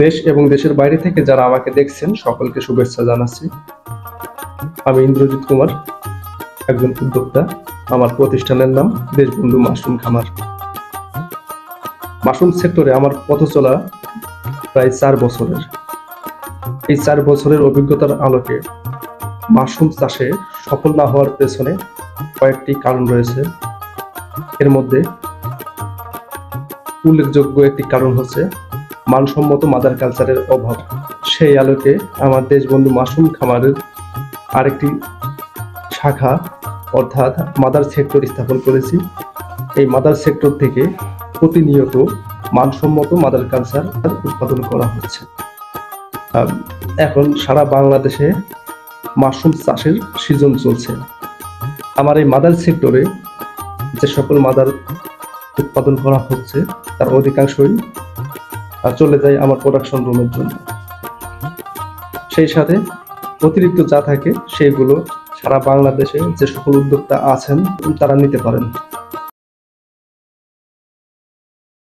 দেশ এবং দেশের বাইরে থেকে যারা আমাকে দেখছেন সকলকে শুভেচ্ছা জানাচ্ছি। আমি ইন্দ্রজিৎ কুমার, একজন উদ্যোক্তা। আমার প্রতিষ্ঠানের নাম দেশবন্ধু মাশরুম খামার। মাশরুম সেক্টরে আমার পথ চলা প্রায় 4 বছরের। এই 4 বছরের অভিজ্ঞতার আলোকে মাশরুম চাষে সফল না হওয়ার পেছনে কয়েকটি কারণ রয়েছে। এর মধ্যে উল্লেখযোগ্য একটি কারণ হচ্ছে মানসম্মত মাদার কালচারের অভাব। সেই আলোকে আমার দেশবন্ধু মাশরুম খামারের আরেকটি শাখা অর্থাৎ মাদার সেক্টর স্থাপন করেছি। এই মাদার সেক্টর থেকে প্রতিনিয়ত মানসম্মত মাদার কালচার উৎপাদন করা হচ্ছে। এখন সারা বাংলাদেশে মাশরুম চাষের সিজন চলছে। আমার এই মাদার সেক্টরে যে সকল মাদার উৎপাদন করা হচ্ছে তার অধিকাংশই চলে যায় আমার প্রোডাকশন রুমের জন্য। সেই সাথে অতিরিক্ত যা থাকে সেইগুলো সারা বাংলাদেশে যে সকল উদ্যোক্তা আছেন তারা নিতে পারেন।